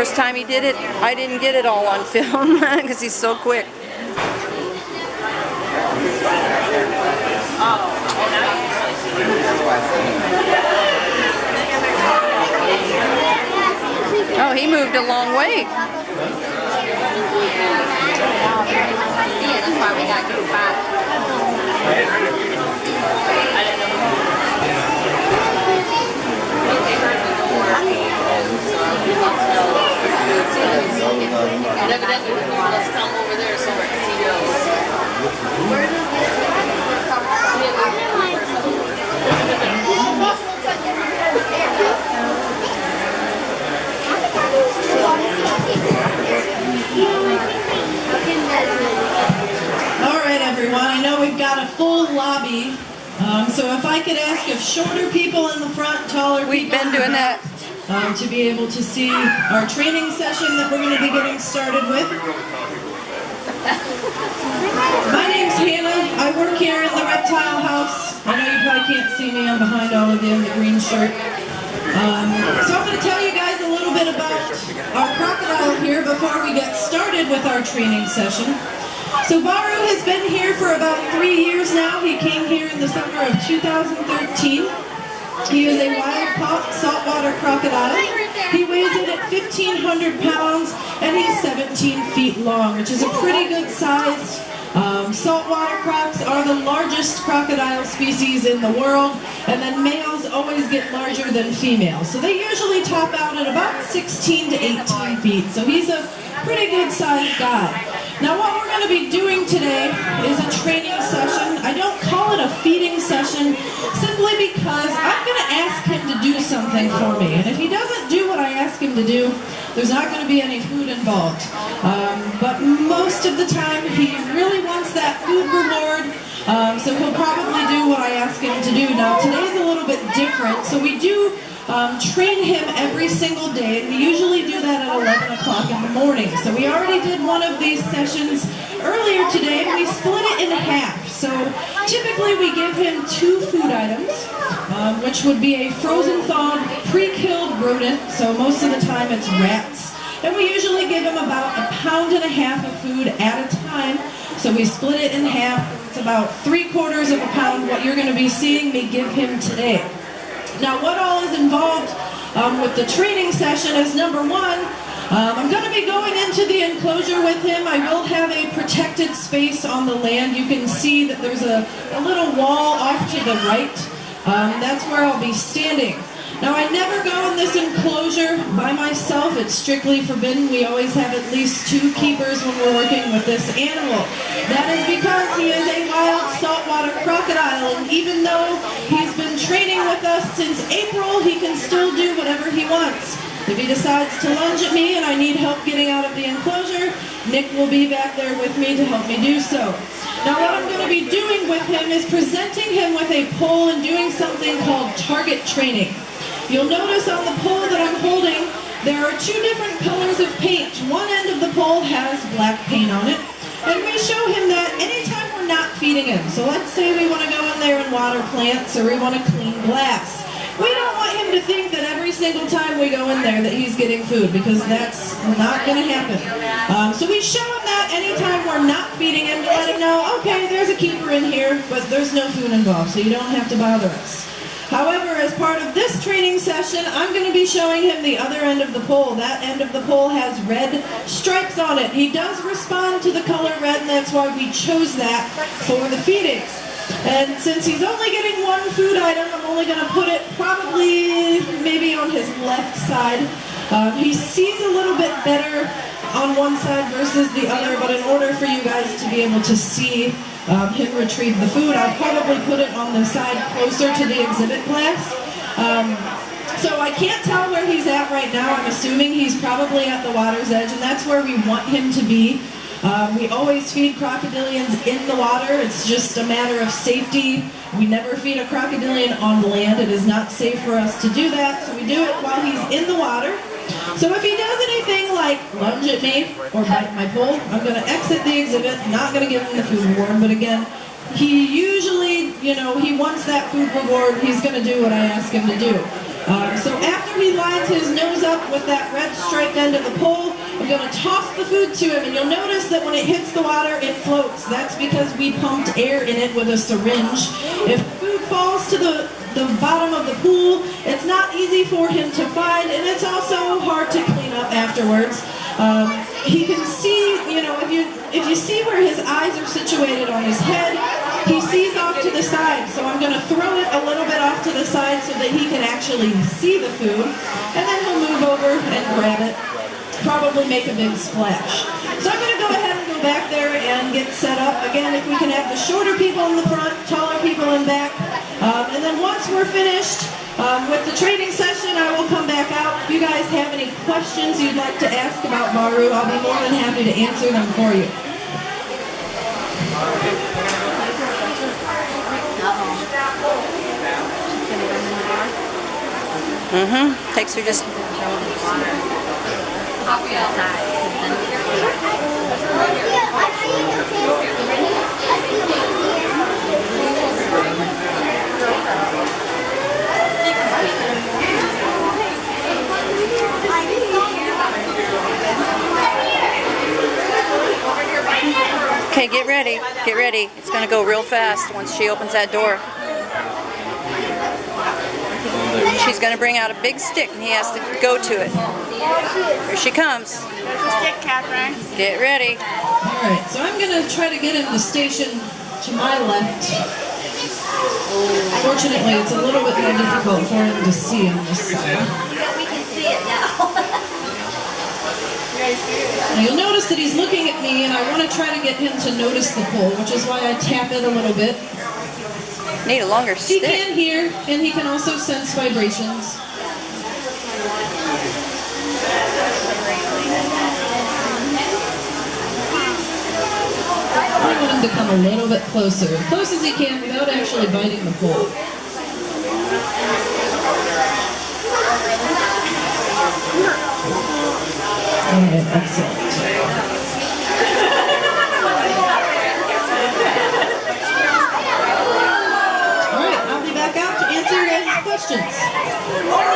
first time he did it, I didn't get it all on film because he's so quick. Oh, he moved a long way. That's why we got to go back. Evidently, let's come over there somewhere because he knows. All right, everyone. I know we've got a full lobby, so if I could ask if shorter people in the front, taller people We've been doing that. To be able to see our training session that we're going to be getting started with. My name's Hannah. I work here in the reptile house. I know you probably can't see me. I'm behind all of you in the green shirt. So I'm going to tell you guys a little bit about our crocodile here before we get started with our training session. So Baru has been here for about 3 years now. He came here in the summer of 2013. He is a wild-caught saltwater crocodile. He weighs in at 1,500 pounds and he's 17 feet long, which is a pretty good size. Saltwater crocs are the largest crocodile species in the world, and then males always get larger than females. So they usually top out at about 16 to 18 feet. So he's a pretty good sized guy. Now what we're going to be doing today is a training session. I don't call it a feeding session simply because I'm going to ask him to do something for me. And if he doesn't do what I ask him to do, there's not going to be any food involved. But most of the time he really wants that food reward, so he'll probably do what I ask him to do. Now today's a little bit different, so we do train him every single day, and we usually do that at 11 o'clock in the morning. So we already did one of these sessions earlier today, and we split it in half. So typically we give him 2 food items, which would be a frozen thawed, pre-killed rodent, so most of the time it's rats. And we usually give him about 1.5 pounds of food at a time. So we split it in half. It's about 3/4 of a pound what you're going to be seeing me give him today. Now what all is involved with the training session is, number one, I'm going to be going into the enclosure with him. I will have a protected space on the land. You can see that there's a little wall off to the right. That's where I'll be standing. Now I never go in this enclosure by myself. It's strictly forbidden. We always have at least 2 keepers when we're working with this animal. That is because he is a wild saltwater crocodile, and even though he's been training with us since April, he can still do whatever he wants. If he decides to lunge at me and I need help getting out of the enclosure, Nick will be back there with me to help me do so. Now what I'm going to be doing with him is presenting him with a pole and doing something called target training. You'll notice on the pole that I'm holding, there are 2 different colors of paint. One end of the pole has black paint on it, and we show him that anytime we're not feeding him. So let's say we want to go in there and water plants, or we want to clean glass. We don't want him to think that every single time we go in there that he's getting food, because that's not going to happen. So we show him that anytime we're not feeding him to let him know, okay, there's a keeper in here, but there's no food involved, so you don't have to bother us. However, as part of this training session, I'm going to be showing him the other end of the pole. That end of the pole has red stripes on it. He does respond to the color red, and that's why we chose that for the feedings. And since he's only getting 1 food item, I'm only going to put it probably maybe on his left side. He sees a little bit better on one side versus the other, but in order for you guys to be able to see him retrieve the food, I'll probably put it on the side closer to the exhibit glass. So I can't tell where he's at right now. I'm assuming he's probably at the water's edge, and that's where we want him to be. We always feed crocodilians in the water. It's just a matter of safety. We never feed a crocodilian on land. It is not safe for us to do that, so we do it while he's in the water. So if he does anything like lunge at me or bite my pole, I'm going to exit the exhibit, not going to give him the food reward, but again, he usually, he wants that food reward, he's going to do what I ask him to do. So after he lines his nose up with that red striped end of the pole, I'm going to toss the food to him, and you'll notice that when it hits the water, it floats. That's because we pumped air in it with a syringe. If food falls to the bottom of the pool, it's not easy for him to find, and it's also hard to clean up afterwards. He can see, you know, if you see where his eyes are situated on his head, he sees off to the side. So I'm going to throw it a little bit off to the side so that he can actually see the food, and then he'll move over and grab it, probably make a big splash. So I'm going to go ahead and go back there and get set up. Again, if we can have the shorter people in the front, taller people in back. And then once we're finished with the training session, I will come back out. If you guys have any questions you'd like to ask about Maru, I'll be more than happy to answer them for you. Takes her just... Okay, get ready. Get ready. It's going to go real fast once she opens that door. She's going to bring out a big stick and he has to go to it. Here she comes. There's a stick, Catherine. Get ready. Alright, so I'm going to try to get him to station to my left. Fortunately, it's a little bit more difficult for him to see on this side. We can see it now. Now you'll notice that he's looking at me, and I want to try to get him to notice the pole, which is why I tap it a little bit. Need a longer stick. He can hear, and he can also sense vibrations. I want him to come a little bit closer, as close as he can without actually biting the pole. Alright, excellent. Alright, I'll be back out to answer your guys' questions.